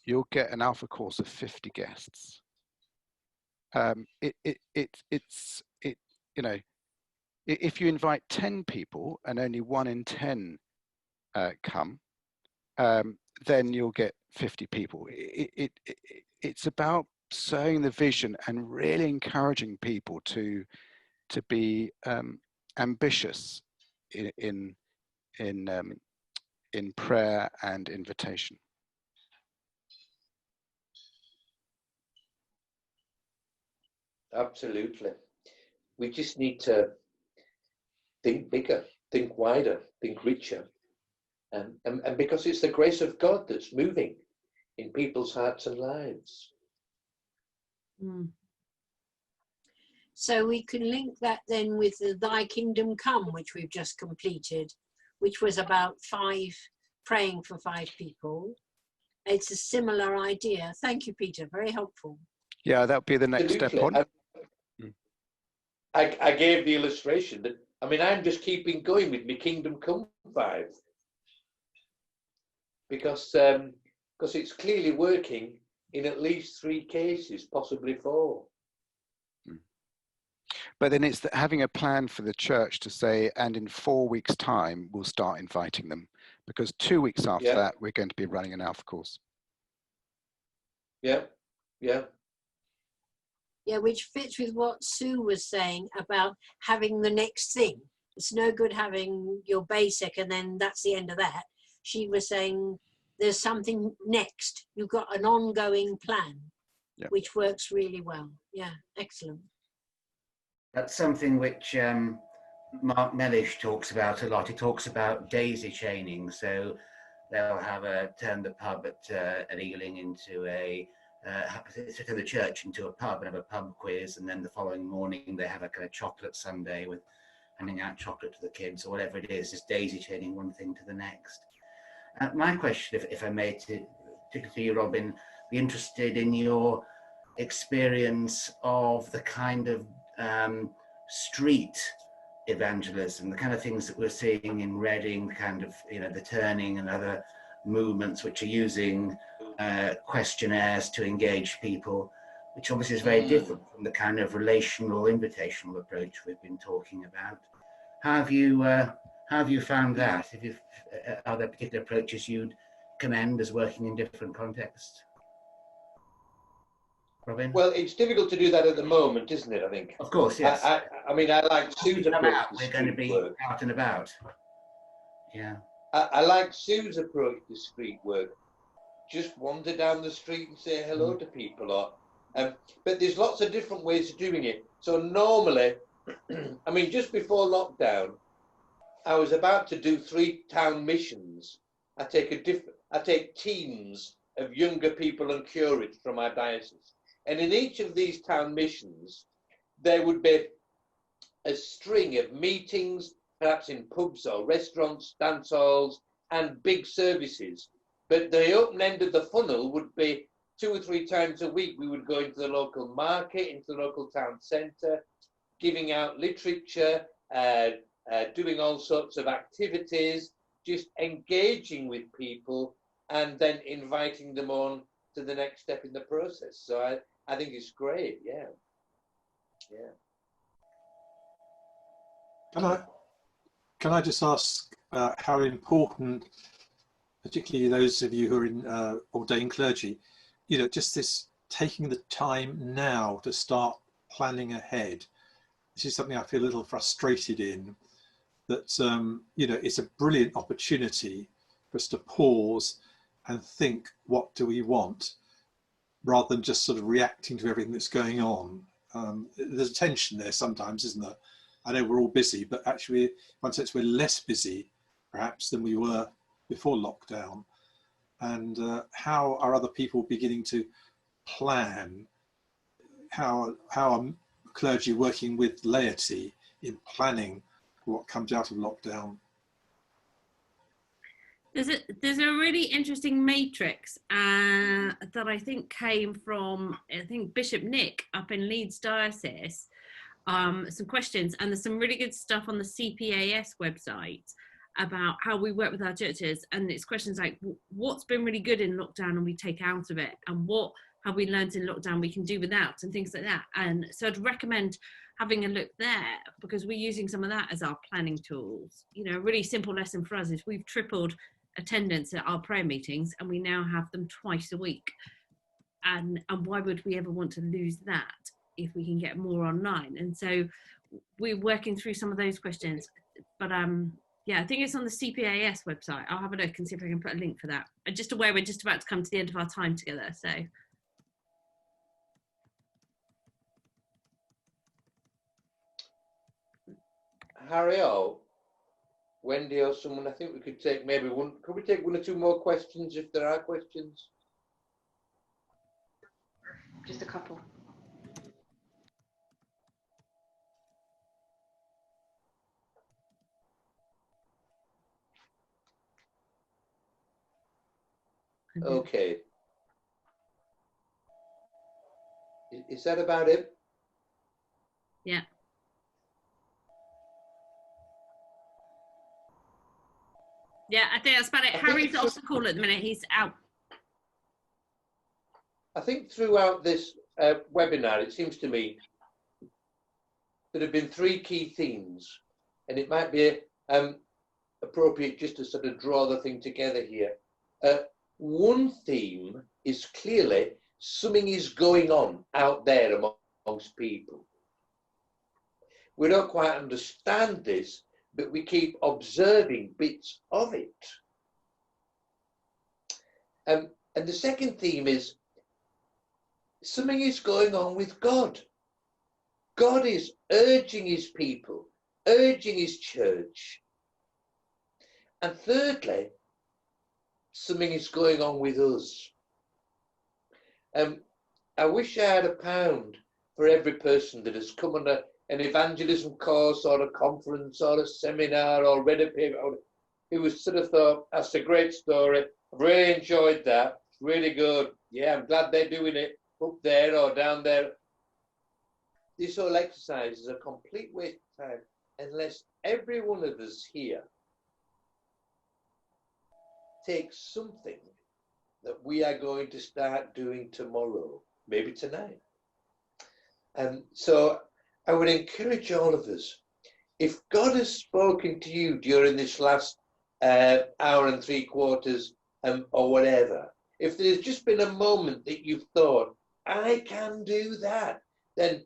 you'll get an Alpha course of 50 guests. You know, if you invite 10 people and only 1 in 10 come, then you'll get 50 people. It's about sowing the vision and really encouraging people to be ambitious in prayer and invitation. Absolutely. We just need to think bigger, think wider, think richer. And because it's the grace of God that's moving in people's hearts and lives. Mm. So we can link that then with the Thy Kingdom Come, which we've just completed, which was about praying for 5 people. It's a similar idea. Thank you, Peter. Very helpful. Yeah, that would be the next step on. I gave the illustration that, I mean, I'm just keeping going with my Kingdom Come 5. Because it's clearly working in at least 3 cases, possibly 4. But then it's having a plan for the church to say, and in 4 weeks' time, we'll start inviting them. Because 2 weeks after that, we're going to be running an Alpha course. Yeah, yeah. Yeah, which fits with what Sue was saying about having the next thing. It's no good having your basic and then that's the end of that. She was saying there's something next. You've got an ongoing plan, which works really well. Yeah, excellent. That's something which Mark Mellish talks about a lot. He talks about daisy chaining. So they'll turn the pub at Ealing into turn the church into a pub and have a pub quiz, and then the following morning they have a kind of chocolate sundae with handing out chocolate to the kids or whatever it is, just daisy chaining one thing to the next. My question, if I may, particularly to you, Robin, be interested in your experience of the kind of street evangelism, the kind of things that we're seeing in Reading, kind of, the Turning and other movements which are using questionnaires to engage people, which obviously is very different from the kind of relational, invitational approach we've been talking about. How have you found that? Are there particular approaches you'd commend as working in different contexts? Robin? Well, it's difficult to do that at the moment, isn't it, I think? Of course, yes. I mean, I like Sue's approach. We're going to be out and about. Yeah. I like Sue's approach to street work. Just wander down the street and say hello to people. But there's lots of different ways of doing it. So normally, I mean, just before lockdown, I was about to do 3 town missions. I take teams of younger people and curates from our diocese. And in each of these town missions, there would be a string of meetings, perhaps in pubs or restaurants, dance halls, and big services. But the open end of the funnel would be 2 or 3 times a week. We would go into the local market, into the local town centre, giving out literature, doing all sorts of activities, just engaging with people and then inviting them on to the next step in the process. So I think it's great, yeah. Can I just ask how important, particularly those of you who are in ordained clergy, just this taking the time now to start planning ahead. This is something I feel a little frustrated in, that, it's a brilliant opportunity for us to pause and think, what do we want? Rather than just sort of reacting to everything that's going on. There's a tension there sometimes, isn't there? I know we're all busy, but actually, in one sense, we're less busy, perhaps, than we were before lockdown. And how are other people beginning to plan? How are clergy working with laity in planning what comes out of lockdown? There's a really interesting matrix that I think came from, Bishop Nick up in Leeds Diocese. Some questions, and there's some really good stuff on the CPAS website about how we work with our churches, and it's questions like, what's been really good in lockdown and we take out of it, and how we learned in lockdown we can do without and things like that. And so I'd recommend having a look there, because we're using some of that as our planning tools. You know, a really simple lesson for us is we've tripled attendance at our prayer meetings, and we now have them twice a week. And why would we ever want to lose that if we can get more online? And so we're working through some of those questions. But yeah, I think it's on the CPAS website. I'll have a look and see if I can put a link for that. I'm just aware we're just about to come to the end of our time together, so. Harry or Wendy or someone, I think we could take maybe one. Could we take one or two more questions if there are questions? Just a couple. Okay. Is that about it? Yeah. Yeah, I think that's about it. Harry's off the call at the minute. He's out. I think throughout this webinar, it seems to me there have been three key themes, and it might be appropriate just to sort of draw the thing together here. One theme is clearly something is going on out there amongst people. We don't quite understand this, but we keep observing bits of it. And the second theme is something is going on with God. God is urging his people, urging his church. And thirdly, something is going on with us. I wish I had £1 for every person that has come on an evangelism course or a conference or a seminar or read a paper, who was sort of thought, that's a great story, I've really enjoyed that, it's really good, yeah, I'm glad they're doing it up there or down there. This whole exercise is a complete waste of time unless every one of us here takes something that we are going to start doing tomorrow, maybe tonight. And so I would encourage all of us, if God has spoken to you during this last hour and 3/4 or whatever, if there's just been a moment that you've thought, I can do that, then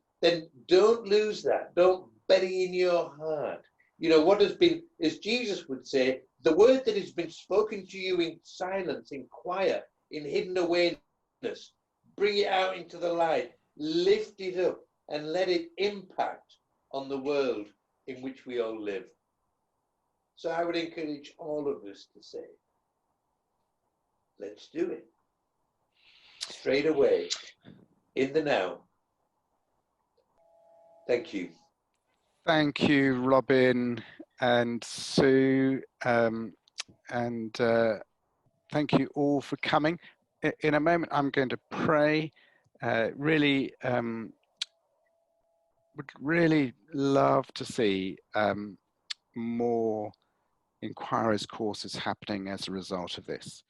don't lose that. Don't bury in your heart. You know, what has been, as Jesus would say, the word that has been spoken to you in silence, in quiet, in hidden awareness, bring it out into the light, lift it up, and let it impact on the world in which we all live. So I would encourage all of us to say, let's do it. Straight away, in the now. Thank you. Thank you, Robin and Sue, and thank you all for coming. In a moment, I'm going to pray. Would really love to see more inquiries courses happening as a result of this.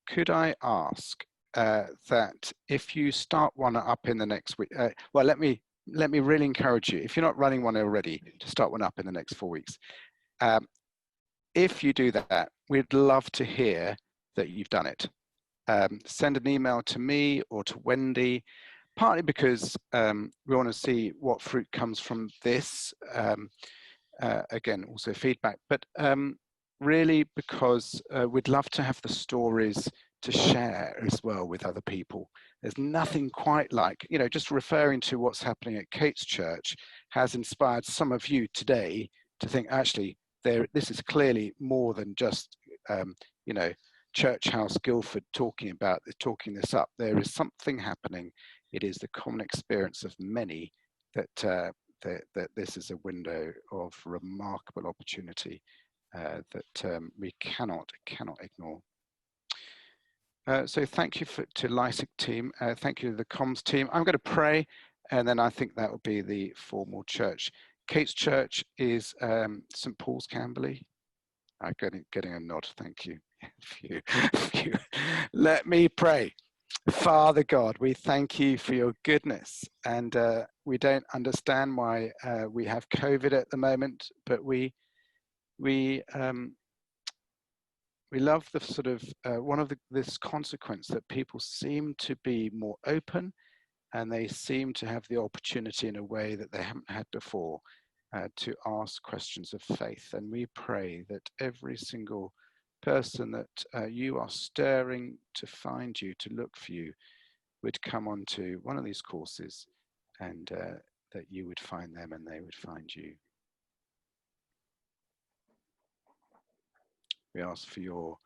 Could I ask that if you start one up in the next week, well, let me really encourage you, if you're not running one already, to start one up in the next 4 weeks. If you do that, we'd love to hear that you've done it. Send an email to me or to Wendy, partly because we want to see what fruit comes from this. Again, also feedback, but really because we'd love to have the stories to share as well with other people. There's nothing quite like, you know, just referring to what's happening at Kate's church has inspired some of you today to think, actually, this is clearly more than just, you know, Church House Guildford talking this up. There is something happening. It is the common experience of many that this is a window of remarkable opportunity that we cannot ignore. So thank you to LyCiG team. Thank you to the comms team. I'm going to pray, and then I think that will be the formal church. Kate's church is St. Paul's, Camberley. I'm getting a nod. Thank you. Let me pray. Father God, we thank you for your goodness, and we don't understand why we have COVID at the moment, but we love the sort of this consequence that people seem to be more open, and they seem to have the opportunity in a way that they haven't had before to ask questions of faith. And we pray that every single person that you are stirring to find you, to look for you, would come onto one of these courses, and that you would find them and they would find you. We ask for your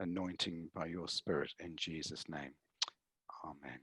anointing by your Spirit in Jesus' name. Amen.